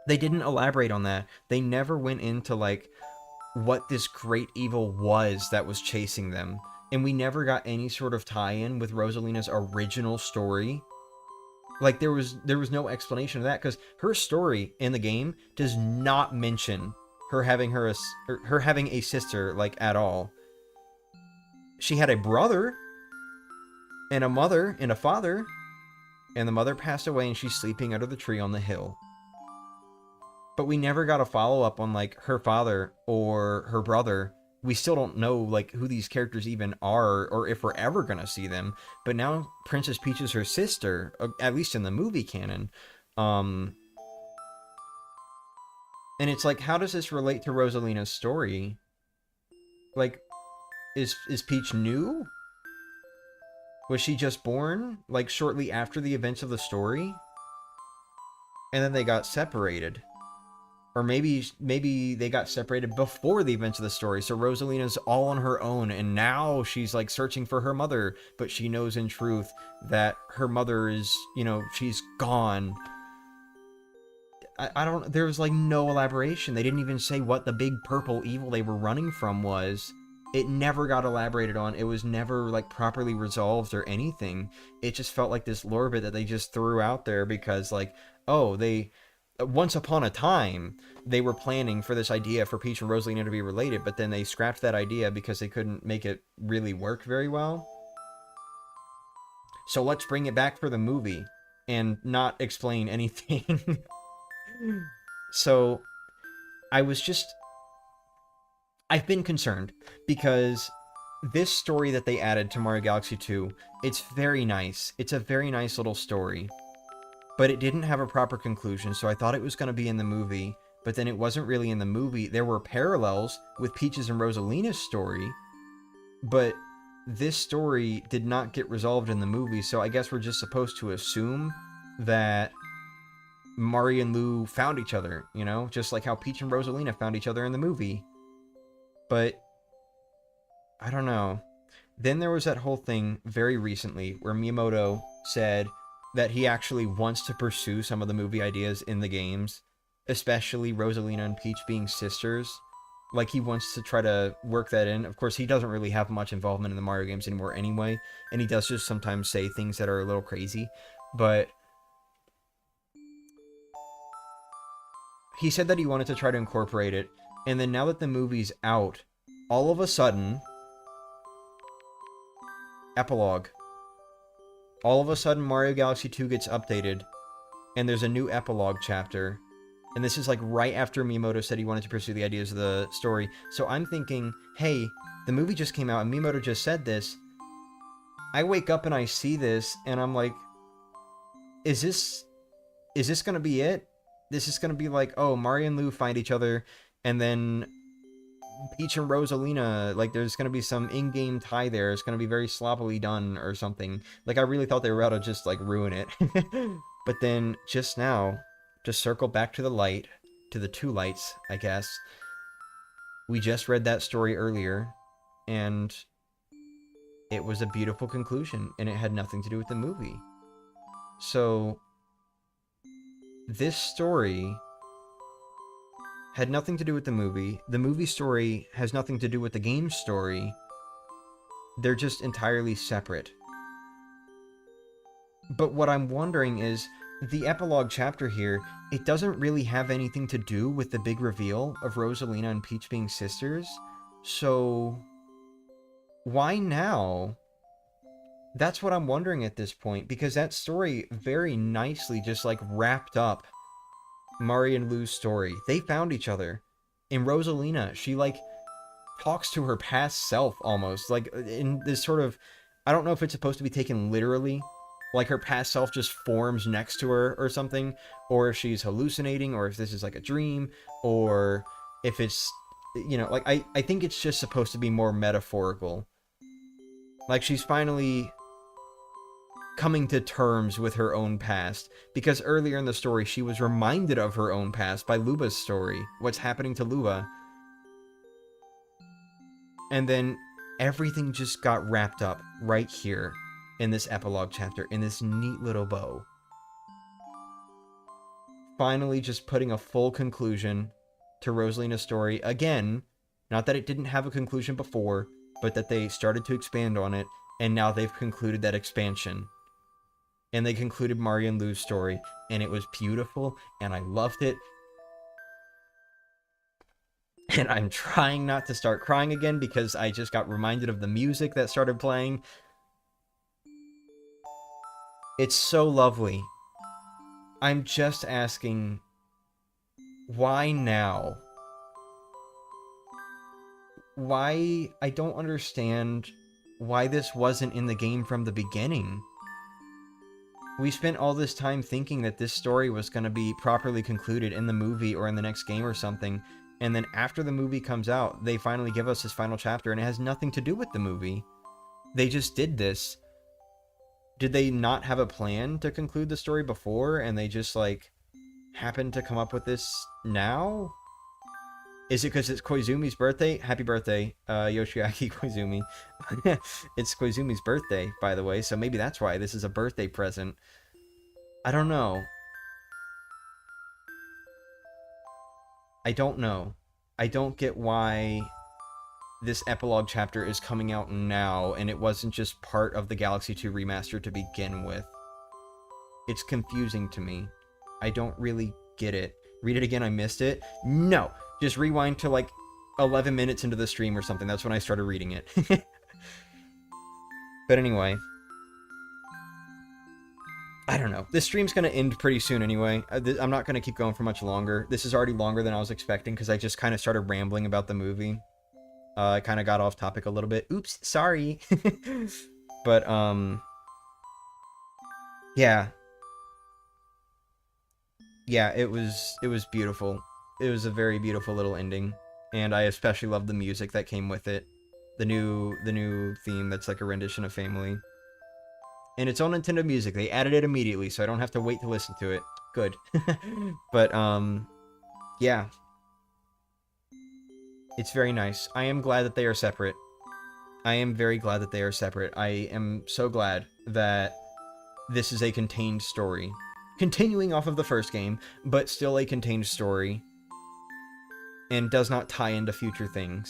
they didn't elaborate on that. They never went into, like, what this great evil was that was chasing them. and we never got any sort of tie-in with Rosalina's original story. Like there was no explanation of that, because her story in the game does not mention her having her having a sister, like, at all. She had a brother and a mother and a father, and the mother passed away and she's sleeping under the tree on the hill. But we never got a follow-up on, like, her father or her brother. We still don't know, like, who these characters even are, or if we're ever gonna see them. But now Princess Peach is her sister, at least in the movie canon. And it's like, how does this relate to Rosalina's story? Like, is Peach new? Was she just born, like, shortly after the events of the story? And then they got separated. Or maybe they got separated before the events of the story, so Rosalina's all on her own, and now she's, like, searching for her mother, but she knows in truth that her mother is, you know, she's gone. I don't, there was, like, no elaboration. They didn't even say what the big purple evil they were running from was. It never got elaborated on. It was never, like, properly resolved or anything. It just felt like this lore bit that they just threw out there because, like, oh, once upon a time, they were planning for this idea for Peach and Rosalina to be related, but then they scrapped that idea because they couldn't make it really work very well. So let's bring it back for the movie and not explain anything. So I've been concerned because this story that they added to Mario Galaxy 2, it's very nice. It's a very nice little story. But it didn't have a proper conclusion, so I thought it was going to be in the movie, but then it wasn't really in the movie. There were parallels with Peach's and Rosalina's story, but this story did not get resolved in the movie, so I guess we're just supposed to assume that Mario and Lou found each other, you know? Just like how Peach and Rosalina found each other in the movie. But I don't know. Then there was that whole thing very recently where Miyamoto said that he actually wants to pursue some of the movie ideas in the games, especially Rosalina and Peach being sisters. Like, he wants to try to work that in. Of course, he doesn't really have much involvement in the Mario games anymore anyway, and he does just sometimes say things that are a little crazy, but he said that he wanted to try to incorporate it, and then now that the movie's out, all of a sudden, epilogue. All of a sudden, Mario Galaxy 2 gets updated, and there's a new epilogue chapter. And this is, like, right after Miyamoto said he wanted to pursue the ideas of the story. So I'm thinking, hey, the movie just came out, and Miyamoto just said this. I wake up and I see this, and I'm like, is this gonna be it? This is gonna be like, oh, Mario and Lou find each other, and then Peach and Rosalina, like, there's gonna be some in-game tie there. It's gonna be very sloppily done or something. Like, I really thought they were about to just, like, ruin it. But then, just now, to circle back to the light, to the two lights, I guess, we just read that story earlier, and it was a beautiful conclusion, and it had nothing to do with the movie. So, this story had nothing to do with the movie. The movie story has nothing to do with the game story. They're just entirely separate. But what I'm wondering is, the epilogue chapter here, it doesn't really have anything to do with the big reveal of Rosalina and Peach being sisters. So, why now? That's what I'm wondering at this point, because that story very nicely just, like, wrapped up Mario and Lou's story. They found each other. And Rosalina, she, like, talks to her past self, almost. Like, in this sort of... I don't know if it's supposed to be taken literally. Like, her past self just forms next to her or something. Or if she's hallucinating, or if this is, like, a dream. Or if it's... You know, like, I think it's just supposed to be more metaphorical. Like, she's finally coming to terms with her own past, because earlier in the story she was reminded of her own past by Luba's story, what's happening to Luba, and then everything just got wrapped up right here in this epilogue chapter, in this neat little bow. Finally just putting a full conclusion to Rosalina's story. Again, not that it didn't have a conclusion before, but that they started to expand on it, and now they've concluded that expansion. And they concluded Mario and Lu's story, and it was beautiful, and I loved it. And I'm trying not to start crying again because I just got reminded of the music that started playing. It's so lovely. I'm just asking, why now? Why? I don't understand why this wasn't in the game from the beginning. We spent all this time thinking that this story was going to be properly concluded in the movie or in the next game or something, and then after the movie comes out, they finally give us this final chapter, and it has nothing to do with the movie. They just did this. Did they not have a plan to conclude the story before, and they just, like, happened to come up with this now? Is it because it's Koizumi's birthday? Happy birthday, Yoshiaki Koizumi. It's Koizumi's birthday, by the way, so maybe that's why this is a birthday present. I don't know. I don't know. I don't get why this epilogue chapter is coming out now, and it wasn't just part of the Galaxy 2 remaster to begin with. It's confusing to me. I don't really get it. Read it again, I missed it? No! Just rewind to like 11 minutes into the stream or something. That's when I started reading it. But anyway. I don't know. This stream's going to end pretty soon anyway. I'm not going to keep going for much longer. This is already longer than I was expecting because I just kind of started rambling about the movie. I kind of got off topic a little bit. Oops, sorry. But, yeah. Yeah, it was beautiful. It was a very beautiful little ending, and I especially love the music that came with it. The new theme that's like a rendition of Family. And it's on Nintendo Music. They added it immediately, so I don't have to wait to listen to it. Good. But, yeah. It's very nice. I am glad that they are separate. I am very glad that they are separate. I am so glad that this is a contained story. Continuing off of the first game, but still a contained story. And does not tie into future things.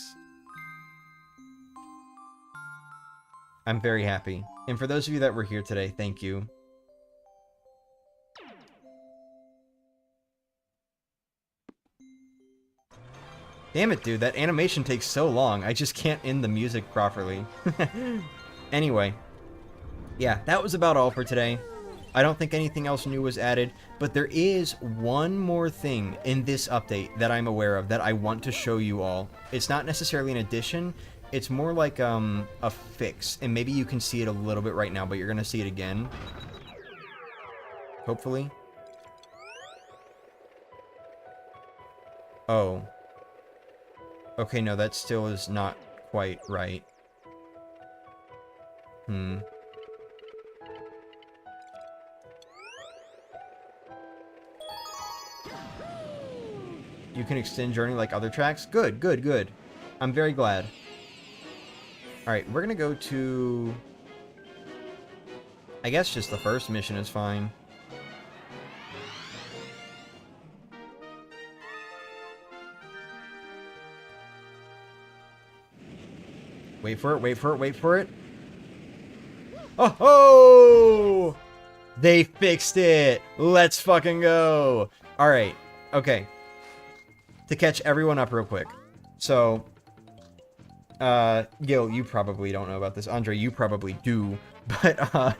I'm very happy. And for those of you that were here today, thank you. Damn it, dude, that animation takes so long. I just can't end the music properly. Anyway. Yeah, that was about all for today. I don't think anything else new was added, but there is one more thing in this update that I'm aware of that I want to show you all. It's not necessarily an addition, it's more like a fix, and maybe you can see it a little bit right now, but you're going to see it again. Hopefully. Oh. Okay, no, that still is not quite right. You can extend Journey like other tracks? Good, good, good. I'm very glad. Alright, we're gonna go to... I guess just the first mission is fine. Wait for it, wait for it, wait for it. Oh ho! They fixed it! Let's fucking go! Alright, okay. To catch everyone up real quick. So, Gil, you probably don't know about this. Andre, you probably do. But,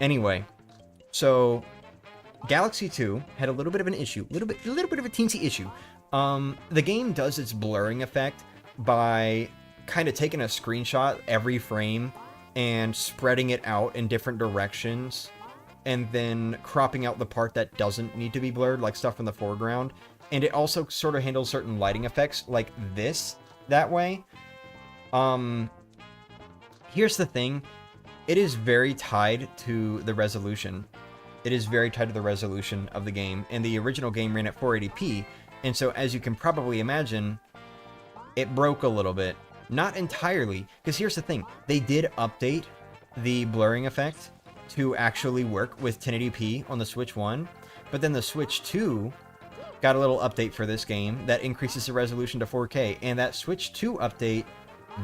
anyway. So, Galaxy 2 had a little bit of an issue. A little bit of a teensy issue. The game does its blurring effect by kind of taking a screenshot every frame and spreading it out in different directions, and then cropping out the part that doesn't need to be blurred, like stuff in the foreground. And it also sort of handles certain lighting effects, like this, that way. Here's the thing. It is very tied to the resolution. It is very tied to the resolution of the game, and the original game ran at 480p, and so as you can probably imagine, it broke a little bit. Not entirely, because here's the thing. They did update the blurring effect to actually work with 1080p on the Switch 1, but then the Switch 2 got a little update for this game that increases the resolution to 4K, and that Switch 2 update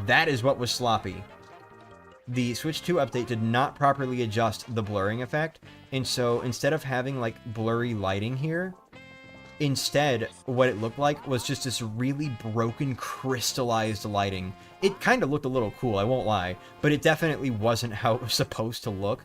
That is what was sloppy. The Switch 2 update did not properly adjust the blurring effect, and so instead of having like blurry lighting here, instead what it looked like was just this really broken crystallized lighting. It kind of looked a little cool, I won't lie, but it definitely wasn't how it was supposed to look.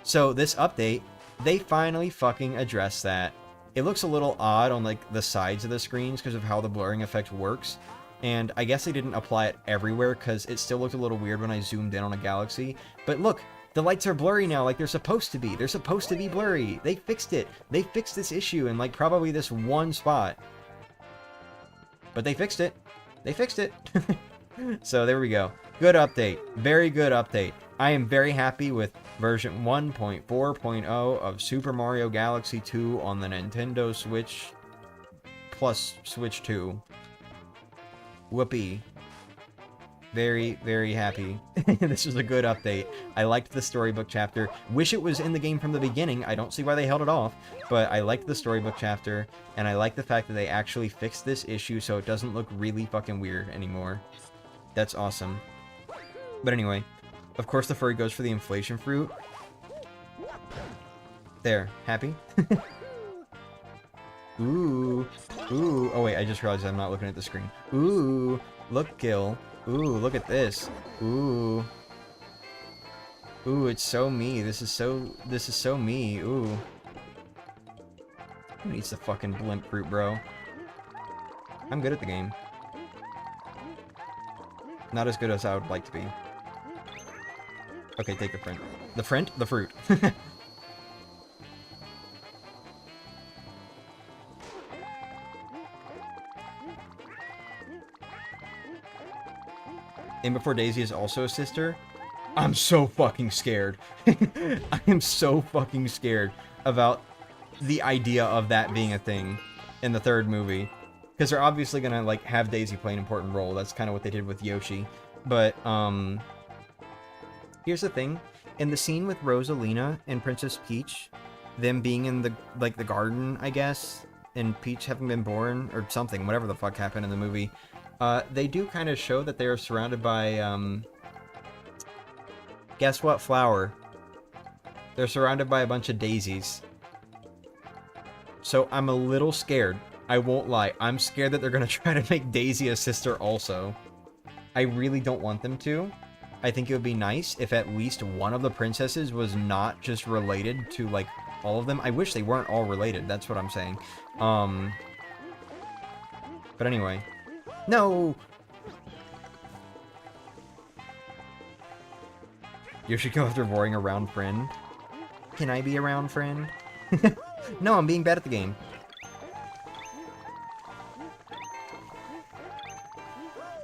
So this update, they finally fucking addressed that. It looks a little odd on like the sides of the screens because of how the blurring effect works. And I guess they didn't apply it everywhere because it still looked a little weird when I zoomed in on a Galaxy. But look, the lights are blurry now like they're supposed to be. They're supposed to be blurry. They fixed it. They fixed this issue in like probably this one spot. But they fixed it. They fixed it. So there we go. Good update. Very good update. I am very happy with version 1.4.0 of Super Mario Galaxy 2 on the Nintendo Switch plus Switch 2. Whoopee. Very, very happy. This was a good update. I liked the storybook chapter. Wish it was in the game from the beginning. I don't see why they held it off, but I liked the storybook chapter, and I like the fact that they actually fixed this issue so it doesn't look really fucking weird anymore. That's awesome. But anyway, of course the furry goes for the inflation fruit. There. Happy? Ooh. Ooh. Oh wait, I just realized I'm not looking at the screen. Ooh. Look, Gil. Ooh, look at this. Ooh. Ooh, it's so me. This is so me. Ooh. Who needs the fucking blimp fruit, bro? I'm good at the game. Not as good as I would like to be. Okay, take the fruit. The fruit? The fruit. And before Daisy is also a sister, I'm so fucking scared. I am so fucking scared about the idea of that being a thing in the third movie. Because they're obviously gonna, like, have Daisy play an important role. That's kind of what they did with Yoshi. But, here's the thing. In the scene with Rosalina and Princess Peach, them being in the, like, the garden, I guess, and Peach having been born, or something, whatever the fuck happened in the movie, they do kind of show that they are surrounded by, guess what flower? They're surrounded by a bunch of daisies. So I'm a little scared. I won't lie. I'm scared that they're gonna try to make Daisy a sister also. I really don't want them to. I think it would be nice if at least one of the princesses was not just related to, like, all of them. I wish they weren't all related. That's what I'm saying. But anyway. No! Yoshiko after roaring a round friend. Can I be a round friend? No, I'm being bad at the game.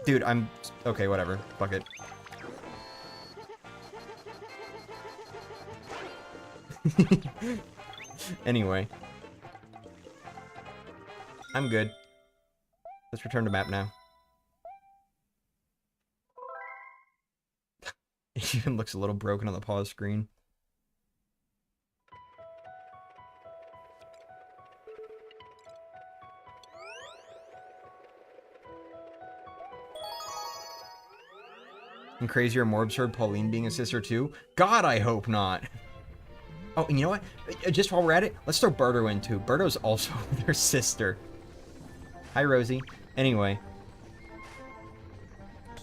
Dude, I'm... Okay, whatever. Fuck it. Anyway. I'm good. Let's return to map now. It even looks a little broken on the pause screen. And crazier, more absurd, Pauline being a sister too? God, I hope not. Oh, and you know what? Just while we're at it, let's throw Birdo in too. Birdo's also their sister. Hi, Rosie. Anyway.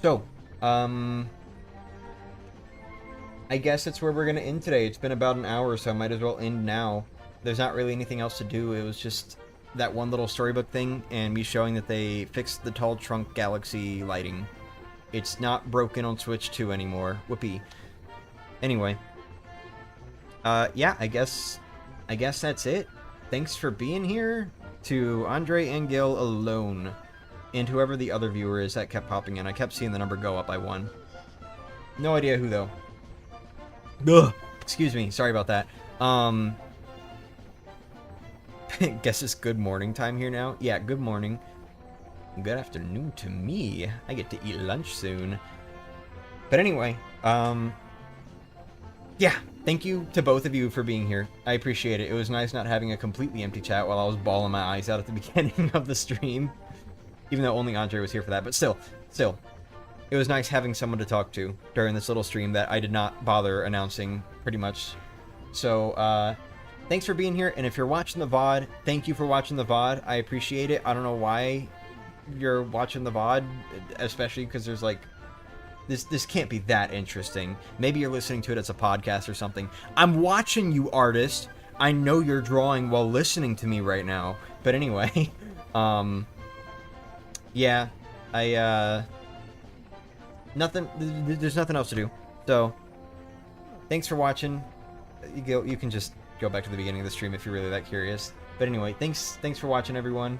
So, I guess that's where we're gonna end today. It's been about an hour, so I might as well end now. There's not really anything else to do. It was just that one little storybook thing, and me showing that they fixed the tall trunk galaxy lighting. It's not broken on Switch 2 anymore. Whoopee. Anyway. Yeah, I guess that's it. Thanks for being here. To Andre and Gil alone. And whoever the other viewer is that kept popping in. I kept seeing the number go up by 1. No idea who, though. Ugh. Excuse me. Sorry about that. Guess it's good morning time here now. Yeah, good morning. Good afternoon to me. I get to eat lunch soon. But anyway, yeah, thank you to both of you for being here. I appreciate it. It was nice not having a completely empty chat while I was bawling my eyes out at the beginning of the stream. Even though only Andre was here for that, but still. it was nice having someone to talk to during this little stream that I did not bother announcing, pretty much. So, thanks for being here, and if you're watching the VOD, thank you for watching the VOD. I appreciate it. I don't know why you're watching the VOD, especially because there's like... This can't be that interesting. Maybe you're listening to it as a podcast or something. I'm watching you, artist. I know you're drawing while listening to me right now. But anyway, yeah, there's nothing else to do. So, thanks for watching. You can just go back to the beginning of the stream if you're really that curious. But anyway, thanks for watching, everyone.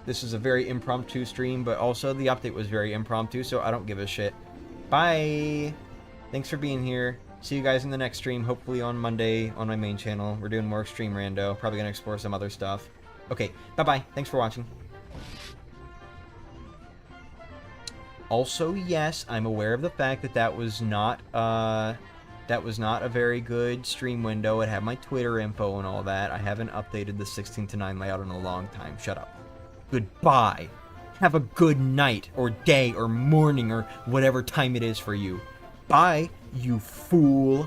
This is a very impromptu stream, but also the update was very impromptu, so I don't give a shit. Bye! Thanks for being here. See you guys in the next stream, hopefully on Monday on my main channel. We're doing more Extreme Rando. Probably gonna explore some other stuff. Okay, bye-bye. Thanks for watching. Also, yes, I'm aware of the fact that that was not a very good stream window. It had my Twitter info and all that. I haven't updated the 16:9 layout in a long time. Shut up. Goodbye. Have a good night, or day, or morning, or whatever time it is for you. Bye, you fool.